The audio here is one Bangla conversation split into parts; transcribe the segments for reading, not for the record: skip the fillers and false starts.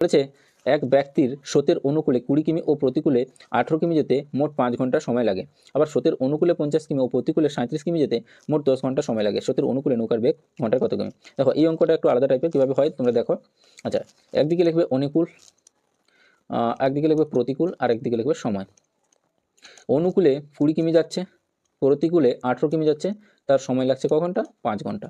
বলেছে এক ব্যক্তির স্রোতের অনুকূলে 20 কিমি ও প্রতিকূলে 18 কিমি যেতে মোট 5 ঘন্টা সময় লাগে। আবার স্রোতের অনুকূলে 50 কিমি ও প্রতিকূলে 37 কিমি যেতে মোট 10 ঘন্টা সময় লাগে। স্রোতের অনুকূলে নৌকার বেগ ঘন্টায় কত কিমি? দেখো এই অঙ্কটা একটু আলাদা টাইপের, কীভাবে হয় তোমরা দেখো। আচ্ছা, একদিকে লিখবে অনুকূল, একদিকে লিখবে প্রতিকূল, আর একদিকে লিখবে সময়। অনুকূলে 20 কিমি যাচ্ছে, প্রতিকূলে 18 কিমি যাচ্ছে, তার সময় লাগছে ক ঘন্টা? 5 ঘন্টা।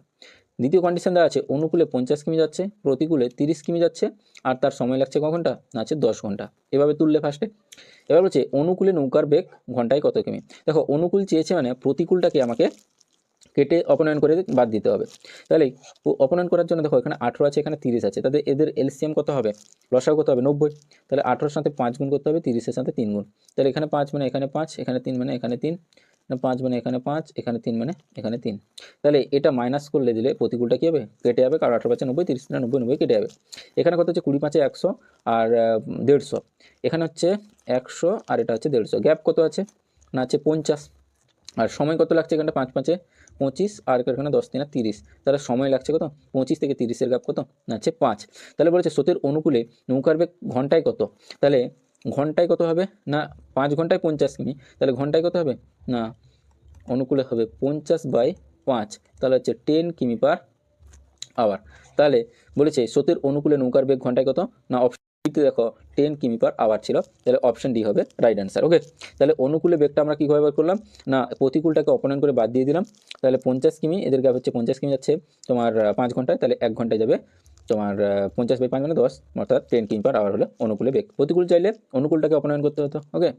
দ্বিতীয় কন্ডিশন দেওয়া আছে অনুকূলে 50 কিমি যাচ্ছে, প্রতিকূলে 30 কিমি যাচ্ছে, আর তার সময় লাগছে ক ঘন্টা? না, আছে 10 ঘন্টা। এভাবে তুললে ফার্স্টে। এবার বলছে অনুকূলে নৌকার বেগ ঘন্টায় কত কিমি। দেখো অনুকূল চেয়েছে মানে প্রতিকূলটাকে আমাকে কেটে অপনয়ন করে বাদ দিতে হবে। তাহলে অপনয়ন করার জন্য দেখো এখানে 18 আছে, এখানে 30 আছে, তাদের এদের এলসিএম কত হবে? লসাগু কত হবে? 90। তাহলে 18-এর সাথে 5 গুণ করতে হবে, 30-এর সাথে 3 গুণ। তাহলে এখানে 5 মানে এখানে 5, এখানে 3 মানে এখানে 3, 5 মানে এখানে 5, এখানে 3 মানে এখানে 3। তাহলে এটা মাইনাস করলে দিলে প্রতিকূলটা কী হবে? কেটে যাবে, কারণ 18 90, 30 90, 90 কেটে যাবে। এখানে কত হচ্ছে? 20 5 100 আর 150। এখানে হচ্ছে 100 আর এটা হচ্ছে 150। গ্যাপ কত আছে? না আছে 50। আর সময় কত লাগছে? এখানটা 5 5 25 আর এখানে 10 3 30। তাহলে সময় লাগছে কত? 25 থেকে 30-এর গ্যাপ কত? না আছে 5। তাহলে বলেছে স্রোতের অনুকূলে নৌকার বেগ ঘন্টায় কত? তাহলে ঘন্টায় কত হবে? না 5 ঘন্টায় 50 কিমি, তাহলে ঘন্টায় কত হবে? না অনুকূলে হবে 50/5, তাহলে হচ্ছে 10 কিমি পার আওয়ার। তাহলে বলেছে স্রোতের অনুকূলে নৌকার বেগ ঘন্টায় কত? না অপশন ডিতে দেখো 10 কিমি পার আওয়ার ছিল, তাহলে অপশন ডি হবে রাইট অ্যান্সার। ওকে, তাহলে অনুকূলে বেগটা আমরা কীভাবে বার করলাম? না প্রতিকূলটাকে অপনয়ন করে বাদ দিয়ে দিলাম। তাহলে 50 কিমি, এদের গ্যাপ হচ্ছে 50 কিমি যাচ্ছে তোমার 5 ঘন্টায়, তাহলে 1 ঘন্টায় যাবে তোমার 50/5 মানে 10, অর্থাৎ 10 কিমি পার আওয়ার হলো অনুকূলে বেগ। প্রতিকূল চাইলে অনুকূলটাকে অপনয়ন করতে হতো। ওকে।